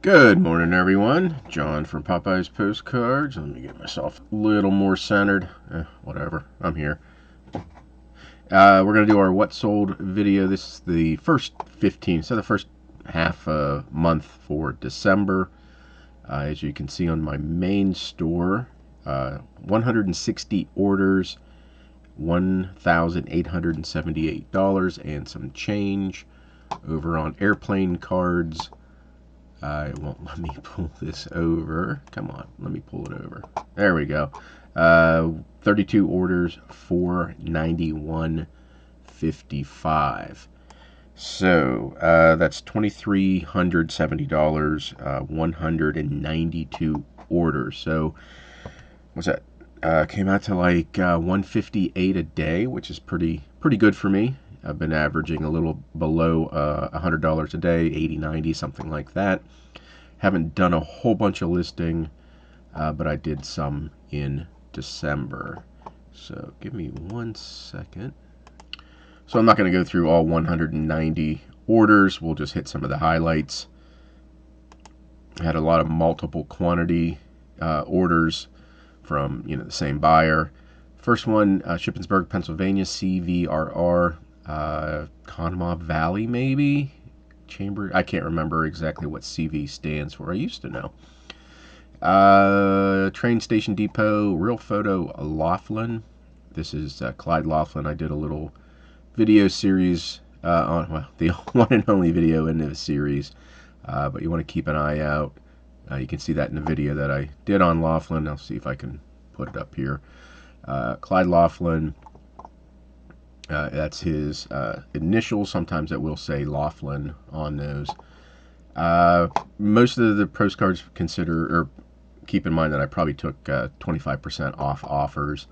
Good morning, everyone. John from Popeyes Postcards. Let me get myself a little more centered. Whatever. I'm here. We're going to do our What Sold video. This is the first 15, so the first half month for December. As you can see on my main store, 160 orders, $1,878 and some change. Over on Airplane Cards, it won't let me pull this over. Come on, let me pull it over. There we go. 32 orders, $491.55. So that's $2,370. 192 orders. So what's that? Came out to like 158 a day, which is pretty good for me. I've been averaging a little below $100 a day, 80, 90, something like that. Haven't done a whole bunch of listing, but I did some in December. So give me 1 second. So I'm not going to go through all 190 orders. We'll just hit some of the highlights. I had a lot of multiple quantity orders from the same buyer. First one, Shippensburg, Pennsylvania, CVRR. Conemaugh Valley, maybe? Chamber? I can't remember exactly what CV stands for. I used to know. Train Station Depot, Real Photo, Laughlin. This is Clyde Laughlin. I did a little video series on, well, the one and only video in the series, but you want to keep an eye out. You can see that in the video that I did on Laughlin. I'll see if I can put it up here. Clyde Laughlin. That's his initials. Sometimes it will say Laughlin on those. Most of the postcards keep in mind that I probably took 25% off offers.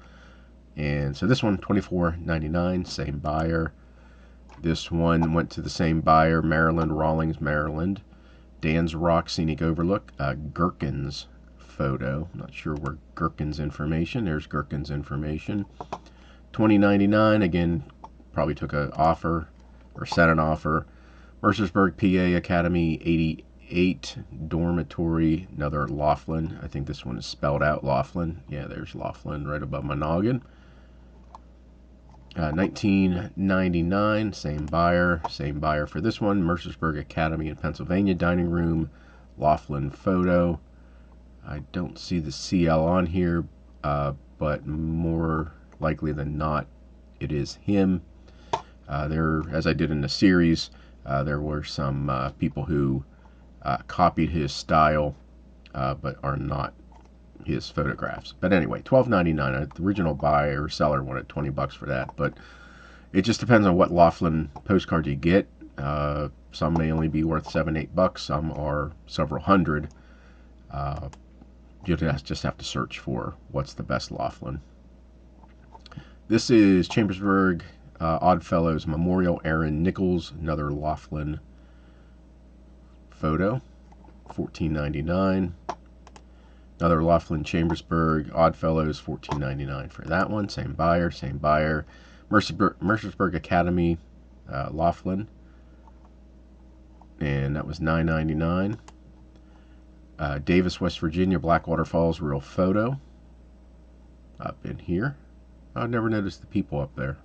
And so this one, $24.99, same buyer. This one went to the same buyer, Maryland, Rawlings, Maryland. Dan's Rock, Scenic Overlook, Gherkins photo. I'm not sure where Gherkins information. There's Gherkins information. $20.99, again, probably took an offer or sent an offer. Mercersburg, PA Academy 88 dormitory, another Laughlin. I think this one is spelled out Laughlin. Yeah, there's Laughlin right above my noggin. $19.99, same buyer for this one. Mercersburg Academy in Pennsylvania, dining room, Laughlin photo. I don't see the CL on here, but more likely than not, it is him. There, as I did in the series, there were some people who copied his style, but are not his photographs. But anyway, $12.99. The original buyer or seller wanted $20 for that, but it just depends on what Laughlin postcard you get. Some may only be worth $7, $8. Some are several hundred. You just have to search for what's the best Laughlin. This is Chambersburg Oddfellows Memorial, Aaron Nichols, another Laughlin photo, $14.99. Another Laughlin Chambersburg Oddfellows, $14.99 for that one. Same buyer. Mercersburg Academy Laughlin, and that was $9.99. Davis, West Virginia, Blackwater Falls Real Photo, up in here. I've never noticed the people up there.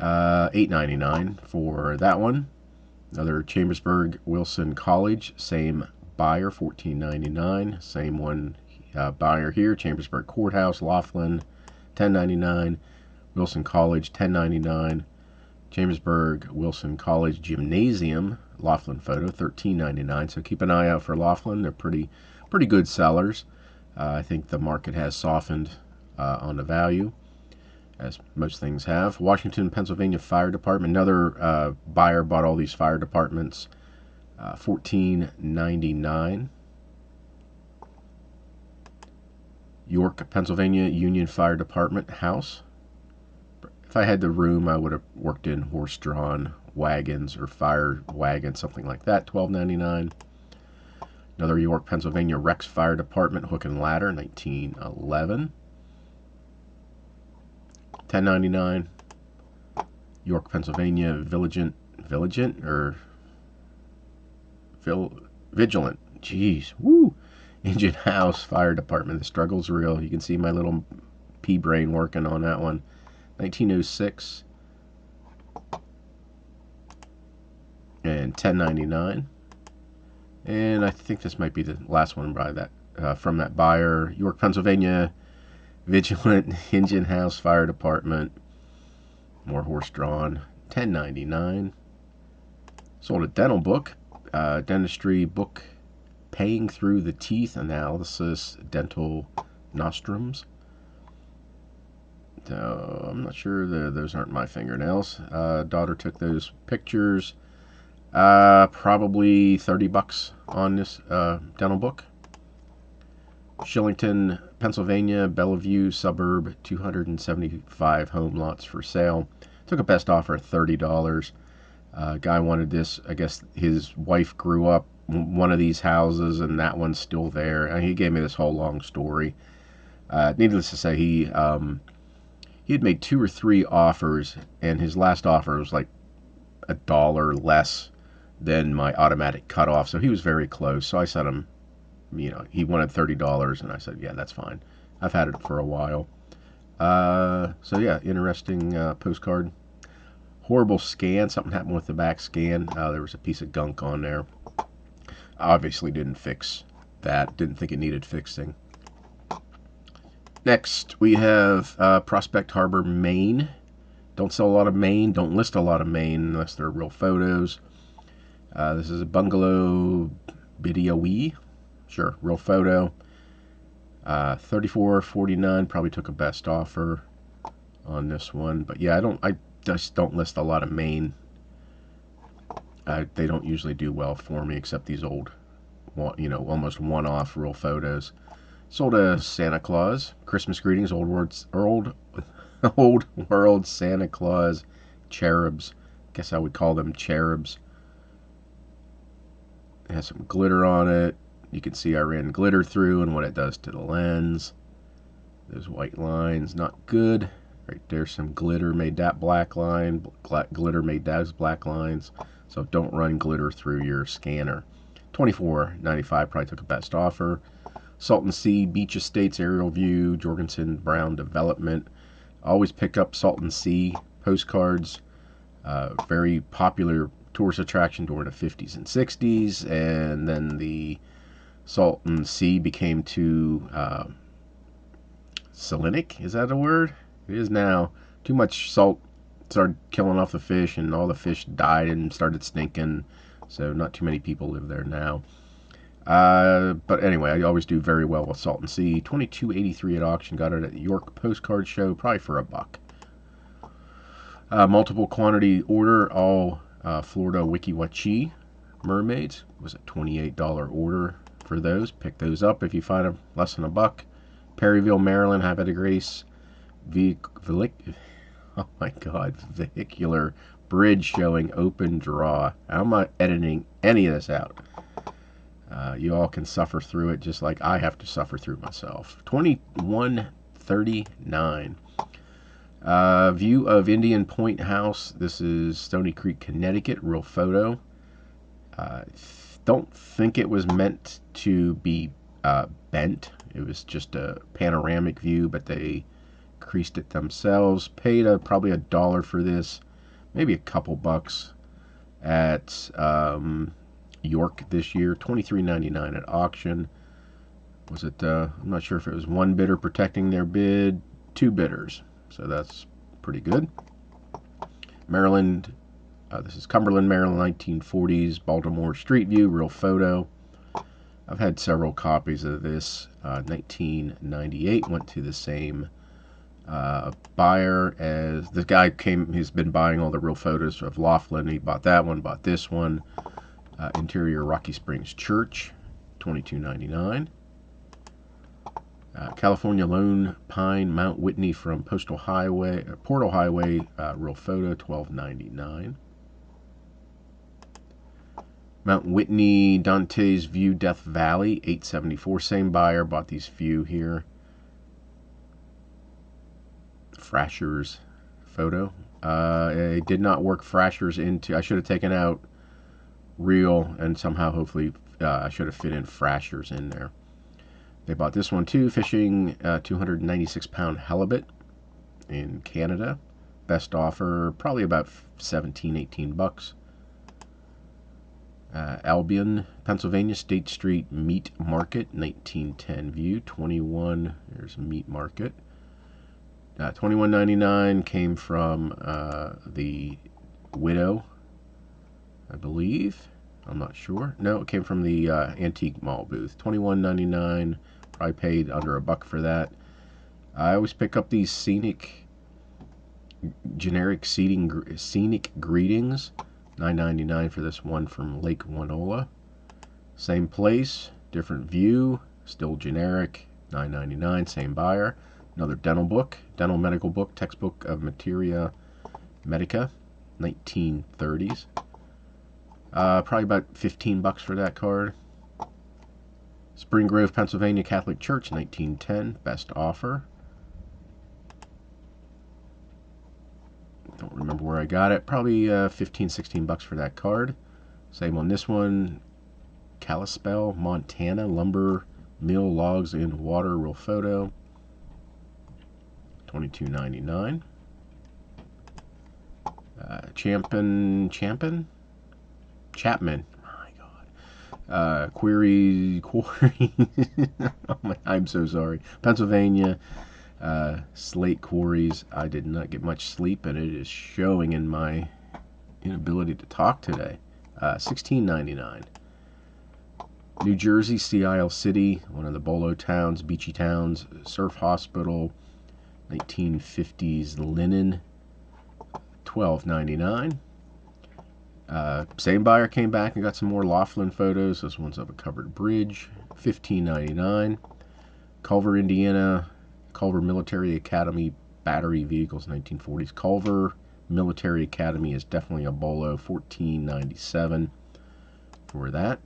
$8.99 for that one. Another Chambersburg Wilson College, same buyer, $14.99. Same one, buyer here. Chambersburg Courthouse, Laughlin, $10.99. Wilson College, $10.99. Chambersburg Wilson College Gymnasium, Laughlin photo, $13.99. So keep an eye out for Laughlin. They're pretty good sellers. I think the market has softened on the value, as most things have. Washington, Pennsylvania Fire Department. Another buyer bought all these fire departments, $14.99. York, Pennsylvania Union Fire Department house. If I had the room, I would have worked in horse-drawn wagons or fire wagons, something like that. $12.99. Another York, Pennsylvania Rex Fire Department hook and ladder, 1911. $10.99. York, Pennsylvania Villigent or Vigilant. Jeez. Woo. Engine House Fire Department. The struggle's real. You can see my little pea brain working on that one. 1906. And 10.99. And I think this might be the last one by that from that buyer. York, Pennsylvania. Vigilant Engine House Fire Department. More horse-drawn. 10.99. Sold a dental book. Dentistry book. Paying Through the Teeth Analysis. Dental Nostrums. So I'm not sure. Those aren't my fingernails. Daughter took those pictures. Probably $30 on this dental book. Shillington, Pennsylvania, Bellevue suburb, 275 home lots for sale. Took a best offer at $30. Guy wanted this. I guess his wife grew up one of these houses, and that one's still there. And he gave me this whole long story. Needless to say, he had made 2 or 3 offers, and his last offer was like $1 less than my automatic cutoff, so he was very close. So I said him, he wanted $30, and I said, yeah, that's fine. I've had it for a while. So yeah, interesting postcard. Horrible scan. Something happened with the back scan. There was a piece of gunk on there. Obviously didn't fix that. Didn't think it needed fixing. Next, we have Prospect Harbor, Maine. Don't sell a lot of Maine. Don't list a lot of Maine unless they're real photos. This is a bungalow Bidiowie. Sure, real photo. $34.49. Probably took a best offer on this one. But yeah, I just don't list a lot of Maine. They don't usually do well for me, except these old, almost one-off real photos. Sold a Santa Claus. Christmas greetings, old world Santa Claus cherubs. Guess I would call them cherubs. It has some glitter on it. You can see I ran glitter through and what it does to the lens. Those white lines, not good. Right there, some glitter made that black line. Glitter made those black lines. So don't run glitter through your scanner. $24.95, probably took a best offer. Salton Sea Beach Estates aerial view, Jorgensen Brown Development. Always pick up Salton Sea postcards. Very popular tourist attraction during the 50s and 60s, and then the Salton Sea became too salinic. Is that a word? It is now. Too much salt started killing off the fish, and all the fish died and started stinking. So not too many people live there now. But anyway, I always do very well with Salton Sea. $22.83 at auction. Got it at the York Postcard Show, probably for $1. Multiple quantity order, all Florida Wiki Wachi mermaids. Was a $28 order for those. Pick those up if you find them less than $1. Perryville, Maryland, have at a grace. Oh my God, vehicular bridge showing open draw. I'm not editing any of this out. You all can suffer through it just like I have to suffer through myself. $21.39. View of Indian Point House. This is Stony Creek, Connecticut. Real photo. Don't think it was meant to be bent. It was just a panoramic view, but they creased it themselves. Paid probably $1 for this, maybe a couple bucks at York this year. $23.99 at auction. Was it? I'm not sure if it was one bidder protecting their bid, 2 bidders. So that's pretty good. Maryland. This is Cumberland, Maryland, 1940s Baltimore Street View. Real photo. I've had several copies of this. 1998 went to the same buyer as this guy came. He's been buying all the real photos of Laughlin. He bought that one, bought this one. Interior Rocky Springs Church, $22.99. California Lone Pine Mount Whitney from Portal Highway, real photo, $12.99. Mount Whitney, Dante's View, Death Valley, $8.74. Same buyer, bought these few here. Frasher's photo. It did not work Frasher's into. I should have taken out reel, and somehow, hopefully, I should have fit in Frashers in there. They bought this one too, fishing 296-pound halibut in Canada. Best offer, probably about 17, 18 bucks. Albion, Pennsylvania, State Street Meat Market, 1910 view, 21, there's Meat Market. 21.99 came from the Widow, I believe. I'm not sure. No, it came from the Antique Mall booth. $21.99. Probably paid under $1 for that. I always pick up these generic scenic greetings. $9.99 for this one from Lake Winola. Same place, different view, still generic. $9.99. Same buyer. Another dental medical book, textbook of Materia Medica, 1930s. Probably about $15 for that card. Spring Grove, Pennsylvania Catholic Church, 1910, best offer. Don't remember where I got it. Probably 15, 16 bucks for that card. Same on this one. Kalispell, Montana, lumber, mill, logs, and water. Real photo. $22.99. Chapman. Quarry. I'm so sorry. Pennsylvania. Slate quarries. I did not get much sleep, and it is showing in my inability to talk today. $16.99. New Jersey, Sea Isle City, one of the bolo towns, beachy towns. Surf Hospital, 1950s linen, $12.99. Same buyer came back and got some more Laughlin photos. This one's of a covered bridge, $15.99. Culver, Indiana, Culver Military Academy battery vehicles, 1940s. Culver Military Academy is definitely a bolo, $14.97 for that.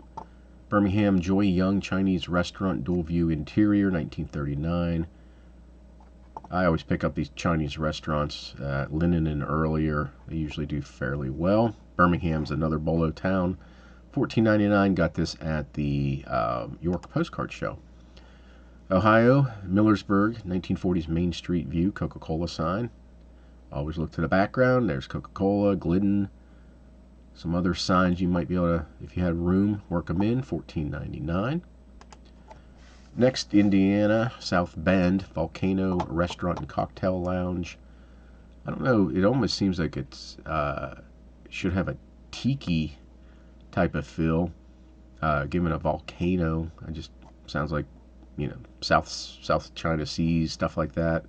Birmingham Joy Young Chinese Restaurant, dual view interior, 1939. I always pick up these Chinese restaurants, Linen and earlier. They usually do fairly well. Birmingham's another bolo town. $14.99. Got this at the York Postcard Show. Ohio, Millersburg, 1940s Main Street view, Coca-Cola sign. Always look to the background. There's Coca-Cola, Glidden. Some other signs you might be able to, if you had room, work them in. $14.99. Next, Indiana, South Bend, Volcano Restaurant and Cocktail Lounge. I don't know, it almost seems like it's should have a tiki type of feel, given a volcano. It just sounds like, South China Seas, stuff like that.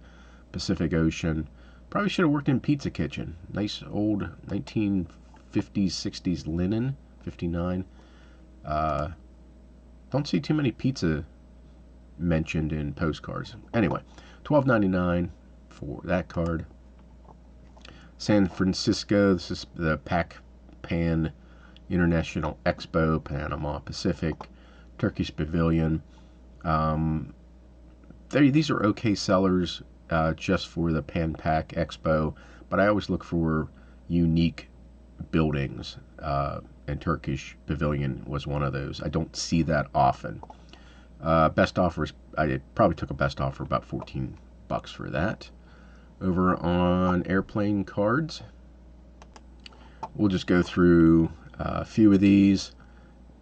Pacific Ocean. Probably should have worked in Pizza Kitchen. Nice old 1950s, 60s linen, 59. Don't see too many pizza mentioned in postcards. Anyway, $12.99 for that card. San Francisco, this is the Pan International Expo, Panama Pacific, Turkish Pavilion. These are okay sellers just for the Pan-Pac Expo, but I always look for unique buildings, and Turkish Pavilion was one of those. I don't see that often. Best offers, I probably took a best offer, about $14 for that. Over on airplane cards, we'll just go through a few of these.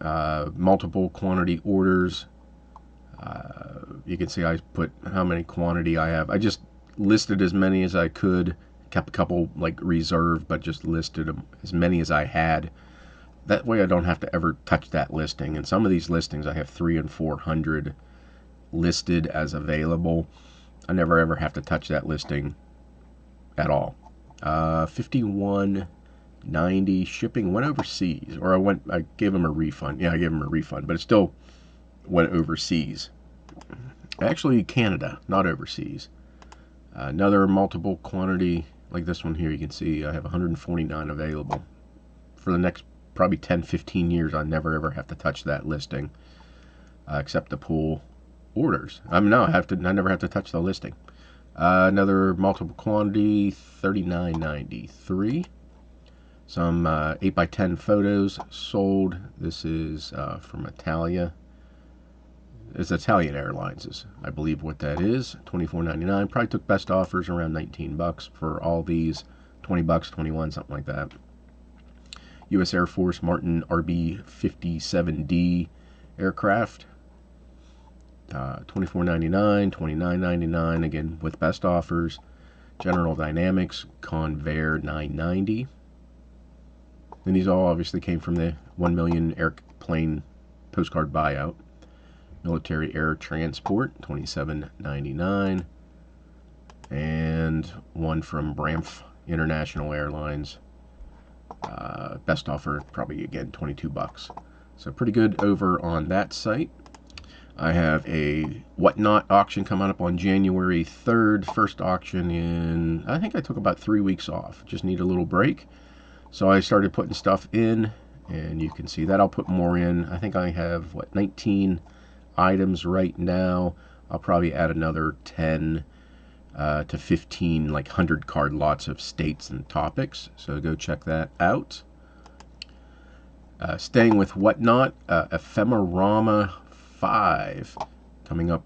Multiple quantity orders. You can see I put how many quantity I have. I just listed as many as I could, kept a couple like reserved, but just listed them as many as I had. That way I don't have to ever touch that listing. And some of these listings I have 300 and 400 listed as available. I never ever have to touch that listing at all. $51.90 shipping, went overseas, or I gave them a refund. Yeah, I gave them a refund, but it still went overseas. Actually, Canada, not overseas. Another multiple quantity like this one here. You can see I have 149 available. For the next probably 10-15 years, I never ever have to touch that listing, except to pull orders. I never have to touch the listing. Another multiple quantity, $39.93. Some 8x10 photos sold. This is from Italia. It's Italian Airlines, is I believe what that is. $24.99. Probably took best offers around $19 for all these. $20, 21, something like that. U.S. Air Force Martin RB-57D aircraft. $24.99, $29.99, again with best offers. General Dynamics Convair 990. And these all obviously came from the 1 million airplane postcard buyout. Military Air Transport $27.99. And one from Bramf International Airlines. Best offer probably again $22. So pretty good over on that site. I have a WhatNot auction coming up on January 3rd. First auction in, I think I took about 3 weeks off. Just need a little break. So I started putting stuff in, and you can see that I'll put more in. I think I have, 19 items right now. I'll probably add another 10 to 15, like 100 card lots of states and topics. So go check that out. Staying with WhatNot, Ephemerama 5 coming up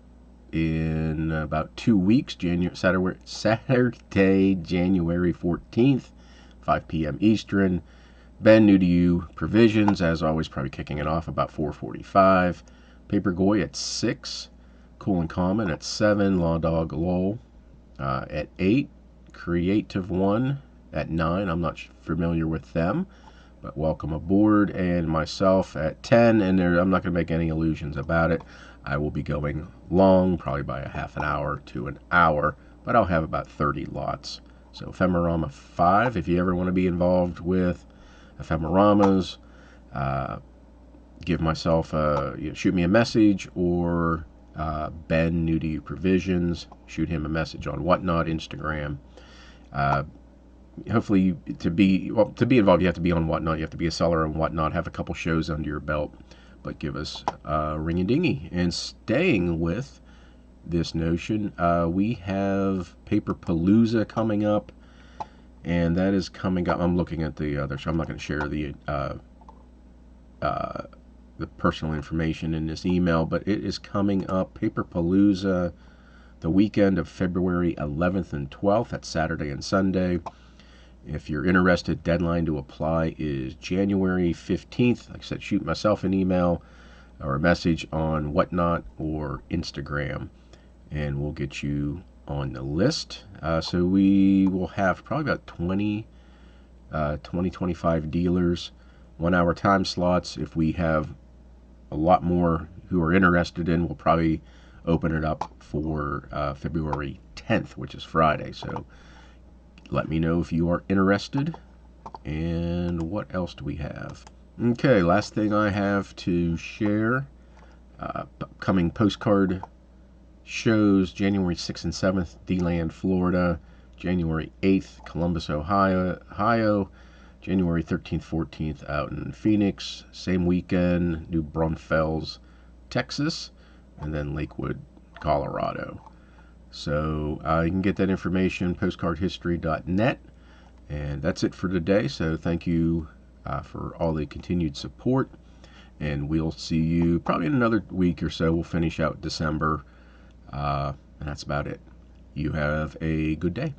in about 2 weeks, Saturday, January 14th, 5 p.m. Eastern. Ben, new to you, provisions, as always, probably kicking it off about 4:45. Papergoy at 6, Cool and Common at 7, Law Dog Lowell at 8, Creative One at 9. I'm not familiar with them, but welcome aboard. And myself at 10, and I'm not going to make any illusions about it. I will be going long, probably by a half an hour to an hour, but I'll have about 30 lots. So Ephemerama 5, if you ever want to be involved with Ephemeramas, give myself shoot me a message, or Ben, new to you provisions, shoot him a message on WhatNot, Instagram. Hopefully to be involved, you have to be on WhatNot, you have to be a seller on WhatNot, have a couple shows under your belt, but give us a ring-a-dingy. And staying with this notion, we have Paperpalooza coming up, and that is coming up. I'm looking at the other, so I'm not going to share the personal information in this email, but it is coming up. Paperpalooza, the weekend of February 11th and 12th. That's Saturday and Sunday. If you're interested, deadline to apply is January 15th. Like I said, shoot myself an email or a message on WhatNot or Instagram, and we'll get you on the list. So we will have probably about 25 dealers, 1 hour time slots. If we have a lot more who are interested in, we'll probably open it up for February 10th, which is Friday. So let me know if you are interested. And what else do we have? Okay, last thing I have to share, upcoming postcard shows: January 6th and 7th, DeLand, Florida; January 8th, Columbus, Ohio; January 13th, 14th, out in Phoenix; same weekend, New Braunfels, Texas; and then Lakewood, Colorado. So you can get that information, postcardhistory.net. And that's it for today. So thank you for all the continued support. And we'll see you probably in another week or so. We'll finish out December. And that's about it. You have a good day.